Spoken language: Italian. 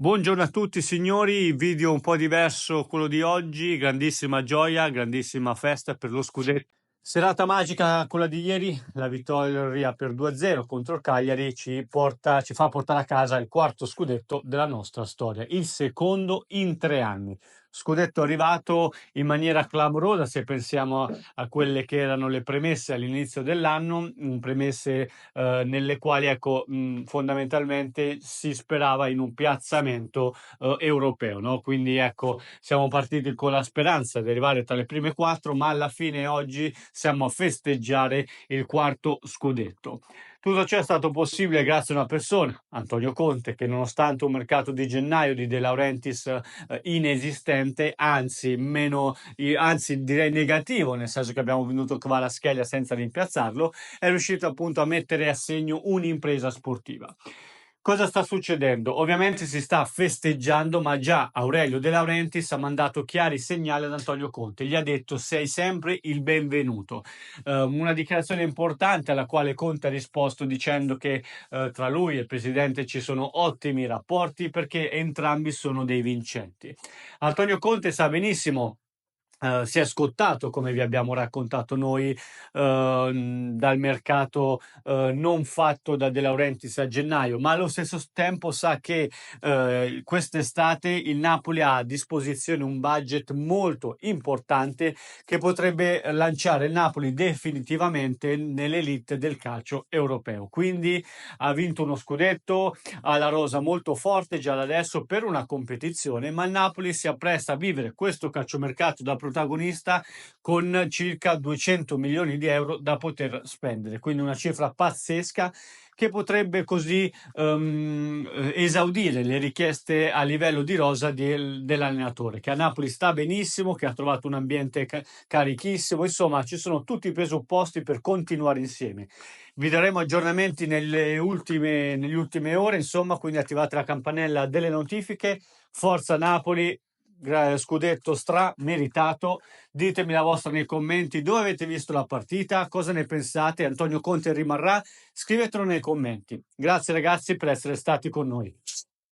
Buongiorno a tutti signori, video un po' diverso quello di oggi, grandissima gioia, grandissima festa per lo scudetto. Serata magica quella di ieri, la vittoria per 2-0 contro il Cagliari ci fa portare a casa il quarto scudetto della nostra storia, il secondo in 3 anni. Scudetto arrivato in maniera clamorosa se pensiamo a quelle che erano le premesse all'inizio dell'anno, premesse nelle quali ecco, fondamentalmente si sperava in un piazzamento europeo, no? Quindi ecco, siamo partiti con la speranza di arrivare tra le prime quattro, ma alla fine oggi siamo a festeggiare il quarto scudetto. Tutto ciò è stato possibile grazie a una persona, Antonio Conte, che nonostante un mercato di gennaio di De Laurentiis inesistente, anzi direi negativo, nel senso che abbiamo venuto Kvaratskhelia senza rimpiazzarlo, è riuscito appunto a mettere a segno un'impresa sportiva. Cosa sta succedendo? Ovviamente si sta festeggiando, ma già Aurelio De Laurentiis ha mandato chiari segnali ad Antonio Conte. Gli ha detto: sei sempre il benvenuto. Una dichiarazione importante alla quale Conte ha risposto dicendo che tra lui e il presidente ci sono ottimi rapporti perché entrambi sono dei vincenti. Antonio Conte sa benissimo, si è scottato, come vi abbiamo raccontato noi, dal mercato non fatto da De Laurentiis a gennaio, ma allo stesso tempo sa che quest'estate il Napoli ha a disposizione un budget molto importante che potrebbe lanciare il Napoli definitivamente nell'elite del calcio europeo. Quindi ha vinto uno scudetto, ha la rosa molto forte già da adesso per una competizione, ma il Napoli si appresta a vivere questo calciomercato da protagonista con circa 200 milioni di euro da poter spendere, quindi una cifra pazzesca che potrebbe così esaudire le richieste a livello di rosa dell'allenatore, che a Napoli sta benissimo, che ha trovato un ambiente carichissimo, insomma ci sono tutti i presupposti per continuare insieme. Vi daremo aggiornamenti negli ultime ore, insomma, quindi attivate la campanella delle notifiche. Forza Napoli, scudetto stra meritato. Ditemi la vostra nei commenti, dove avete visto la partita, cosa ne pensate, Antonio Conte rimarrà? Scrivetelo nei commenti. Grazie ragazzi per essere stati con noi.